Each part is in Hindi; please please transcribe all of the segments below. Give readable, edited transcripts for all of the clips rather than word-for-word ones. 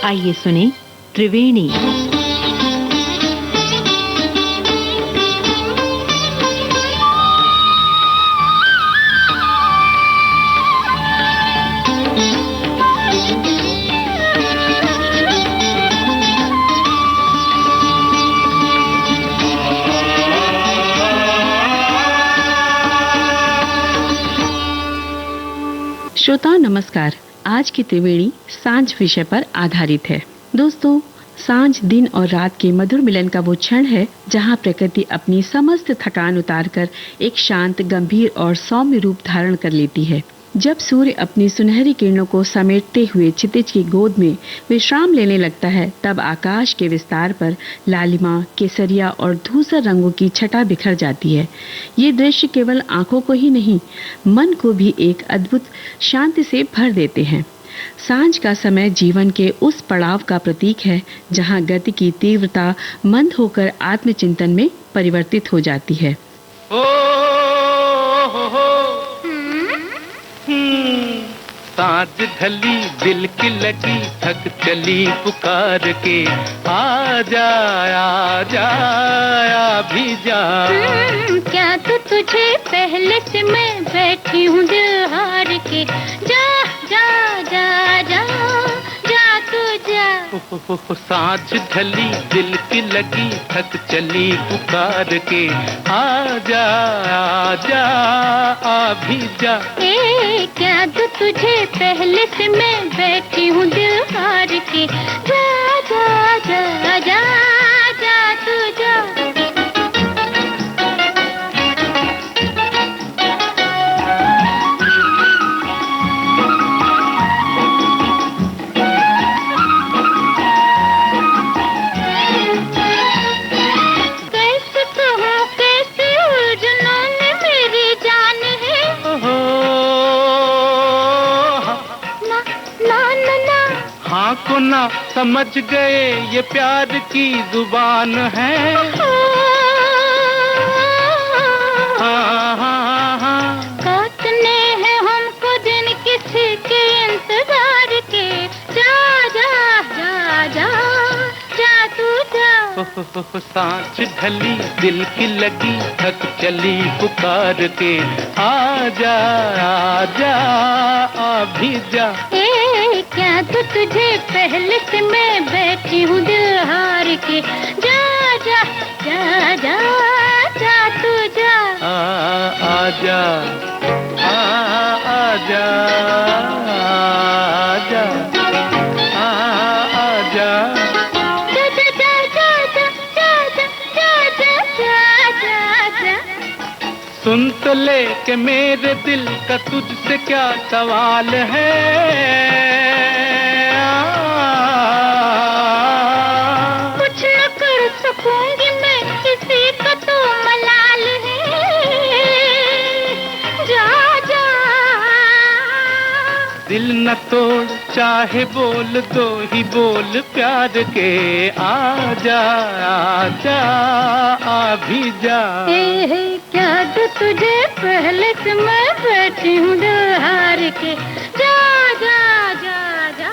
आइए सुने त्रिवेणी। श्रोताओं नमस्कार। आज की त्रिवेणी सांझ विषय पर आधारित है। दोस्तों, सांझ दिन और रात के मधुर मिलन का वो क्षण है जहाँ प्रकृति अपनी समस्त थकान उतारकर एक शांत, गंभीर और सौम्य रूप धारण कर लेती है। जब सूर्य अपनी सुनहरी किरणों को समेटते हुए क्षितिज की गोद में विश्राम लेने लगता है, तब आकाश के विस्तार पर लालिमा, केसरिया और धूसर रंगों की छटा बिखर जाती है। ये दृश्य केवल आंखों को ही नहीं, मन को भी एक अद्भुत शांति से भर देते हैं। सांझ का समय जीवन के उस पड़ाव का प्रतीक है जहां गति की तीव्रता मंद होकर आत्मचिंतन में परिवर्तित हो जाती है। सांझ ढली, दिल की लगी, थक चली पुकार के, आजा आजा भी जा। क्या तो तुझे पहले से मैं बैठी हूँ दिल हार के, जा जा जा जा जा तू जा। सांझ ढली, दिल की लगी, थक चली पुकार के, आजा आजा भी जा। क्या तो तुझे पहले से मैं बैठी हूँ दिल हार के, जा जा जा जा जा तू जा। को ना समझ गए ये प्यार की जुबान है। हाँ हाँ हाँ, काटने हैं हमको दिन किसी के इंतजार के, जा जा जा जा जा तू जा। सांझ ढली, दिल की लगी, थक चली पुकार के, आजा आजा भी जा। क्या तो तुझे पहले से मैं बैठी हूँ दिल हार के, जा जा जा जा जा तू जा। आजा आजा आजा आजा। सुन तो ले के मेरे दिल का तुझसे क्या सवाल है। कुछ न कर सकूंगी मैं, किसी का तो मलाल है, जा जा। दिल न तोड़, चाहे बोल दो ही बोल प्यार के, आजा आजा भी जा। क्या तो तुझे पहले से मैं बैठी हूँ दिल हार के, जा जा जा जा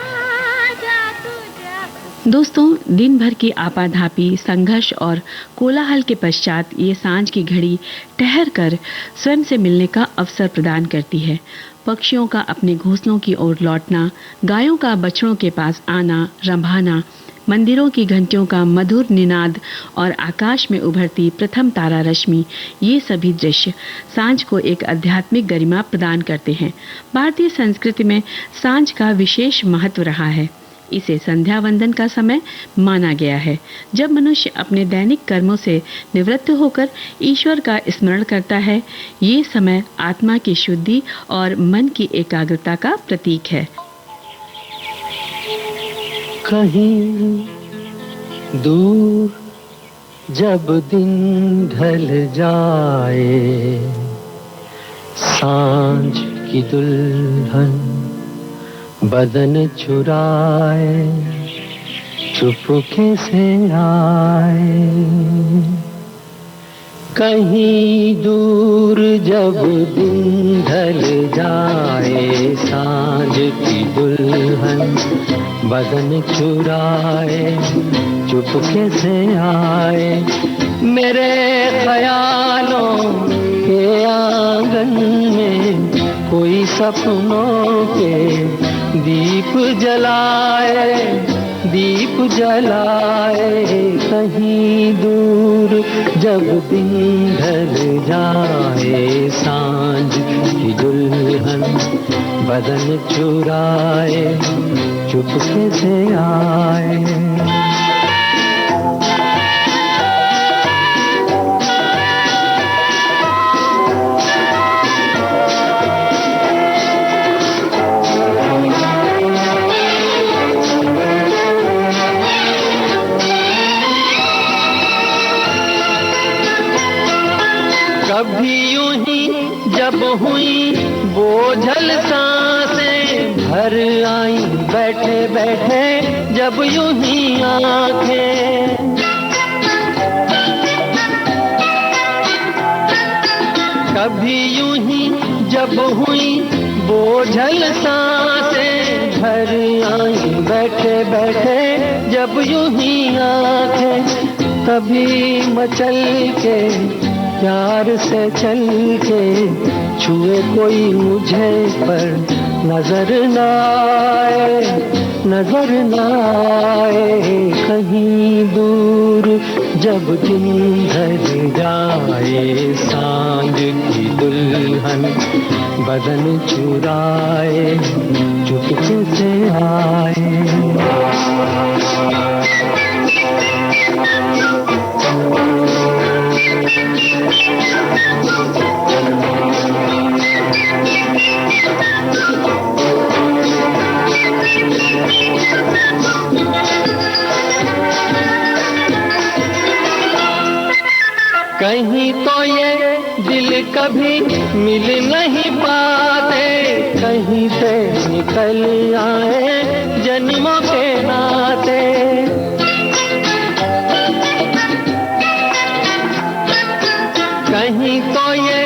जा तू जा। दोस्तों, दिन भर की आपाधापी, संघर्ष और कोलाहल के पश्चात ये सांझ की घड़ी ठहर कर स्वयं से मिलने का अवसर प्रदान करती है। पक्षियों का अपने घोंसलों की ओर लौटना, गायों का बछड़ों के पास आना, रंभाना, मंदिरों की घंटियों का मधुर निनाद और आकाश में उभरती प्रथम तारा रश्मि, ये सभी दृश्य सांझ को एक आध्यात्मिक गरिमा प्रदान करते हैं। भारतीय संस्कृति में सांझ का विशेष महत्व रहा है। इसे संध्या वंदन का समय माना गया है, जब मनुष्य अपने दैनिक कर्मों से निवृत्त होकर ईश्वर का स्मरण करता है। ये समय आत्मा की शुद्धि और मन की एकाग्रता का प्रतीक है। कहीं दूर जब दिन ढल जाए, सांझ की दुल्हन बदन चुराए, चुपके से आए। कहीं दूर जब दिन ढल जाए, सांझ की दुल्हन बदन चुराए चुपके से आए मेरे ख्यालों के आंगन में कोई सपनों के दीप जलाए कहीं दूर जब दिन ढल जाए सांझ की दुल्हन बदन चुराए चुपके से आए। कभी यूं ही जब हुई बोझल सांसें भर आई बैठे बैठे जब यूं ही आंखें कभी यूं ही जब हुई बोझल सांसें भर आई बैठे बैठे जब यूं ही आंखें कभी मचल के प्यार से चल के छुए कोई मुझे पर नजर न आए कहीं दूर जब दिन ढल जाए सांझ की दुल्हन बदन चुराए चुपके से आए। कहीं तो ये दिल कभी मिल नहीं पाते कहीं से निकल आए जन्मों के नाते कहीं तो ये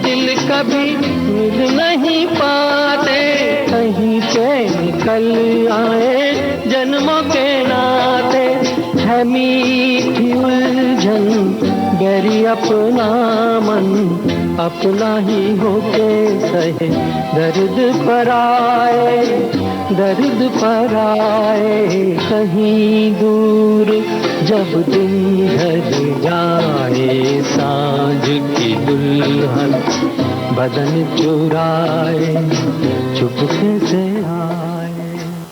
दिल कभी मिल नहीं पाते कहीं से निकल आए जन्मों के नाते है मीठी उलझन गैरी अपना मन अपना ही होके सहे दर्द पर आए कहीं दूर जब दिन ढल जाए सांझ की दुल्हन बदन चुराए चुपके से आए।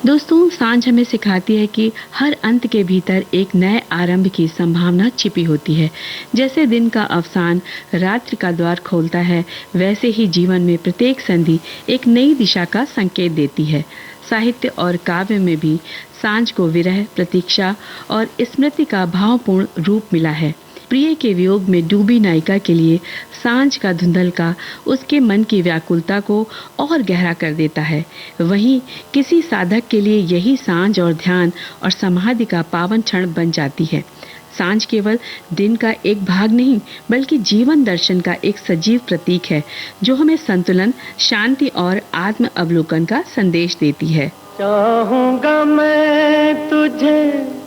दोस्तों, सांझ हमें सिखाती है कि हर अंत के भीतर एक नए आरंभ की संभावना छिपी होती है। जैसे दिन का अवसान रात्रि का द्वार खोलता है, वैसे ही जीवन में प्रत्येक संधि एक नई दिशा का संकेत देती है। साहित्य और काव्य में भी सांझ को विरह, प्रतीक्षा और स्मृति का भावपूर्ण रूप मिला है। प्रिय के वियोग में डूबी नायिका के लिए सांझ का धुंधलका उसके मन की व्याकुलता को और गहरा कर देता है। वहीं किसी साधक के लिए यही सांझ और ध्यान और समाधि का पावन क्षण बन जाती है। सांझ केवल दिन का एक भाग नहीं, बल्कि जीवन दर्शन का एक सजीव प्रतीक है, जो हमें संतुलन, शांति और आत्म अवलोकन का संदेश देती है। चाहूंगा मैं तुझे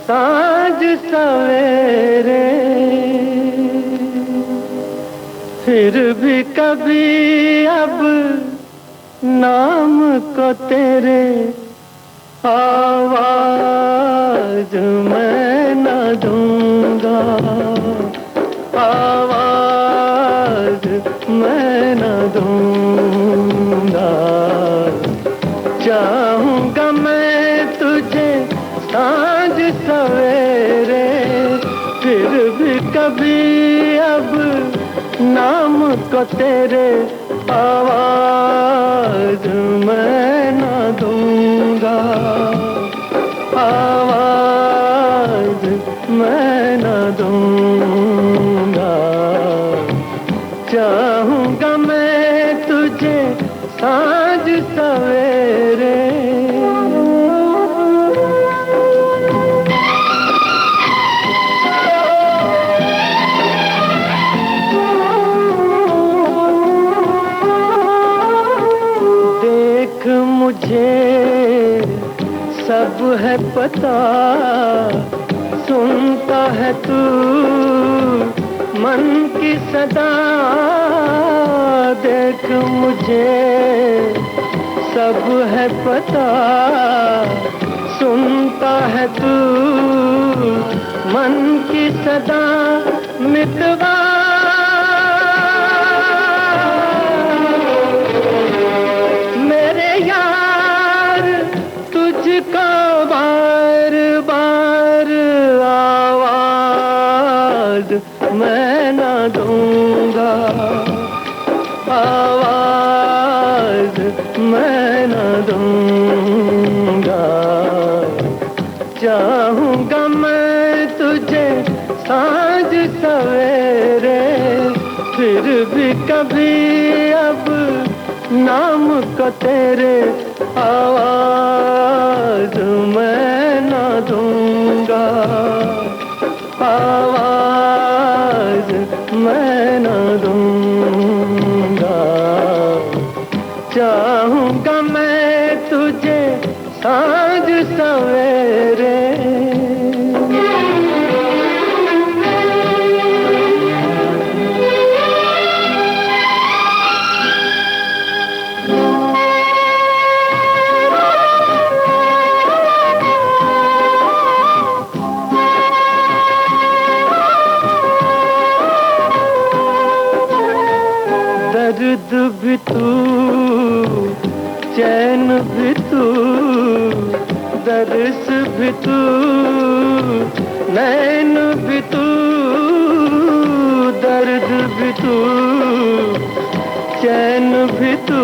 सांझ सवेरे, फिर भी कभी अब नाम को तेरे आवाज मैं न दूंगा, आवाज मैं न दूंगा। चाहूंगा मैं तुझे सांझ सवेरे, फिर भी कभी अब नाम को तेरे आवाज मैं न दूंगा, आवाज मैं न दूंगा। चाहूंगा मैं तुझे सांझ सवेरे। देख मुझे सब है पता, सुनता है तू मन की सदा, देख मुझे सब है पता, सुनता है तू मन की सदा, मितवा मेरे यार तुझको बार बार आवाज मैं ना दूंगा, आवाज मैं ना दूंगा। चाहूंगा मैं तुझे सांझ सवेरे, फिर भी कभी अब नाम को तेरे आवाज मैं ना दूंगा, आवाज मैं ना दूंगा। चाहूंगा मैं तुझे सांझ सवेरे। दर्द भी तू, चैन भी तू, दर्स भी तू, नैन भी तू, दर्द भी तू, चैन भी तू,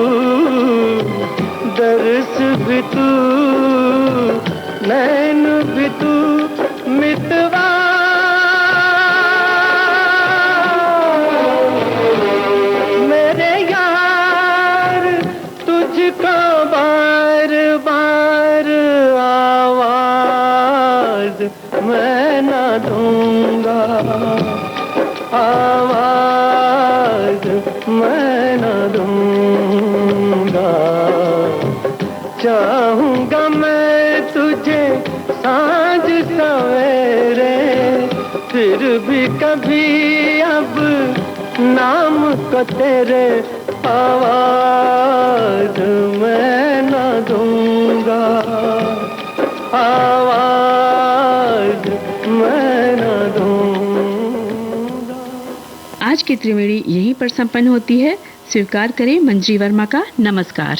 दर्स भी तू, नैन भी तू, मितवा तुझको बार बार आवाज मैं ना दूंगा, आवाज मैं ना दूंगा। चाहूंगा मैं तुझे सांझ सवेरे, फिर भी कभी अब नाम को तेरे आवाज मैं ना दूंगा, आवाज मैं ना दूंगा। आज की त्रिवेणी यहीं पर संपन्न होती है। स्वीकार करें मंजरी वर्मा का नमस्कार।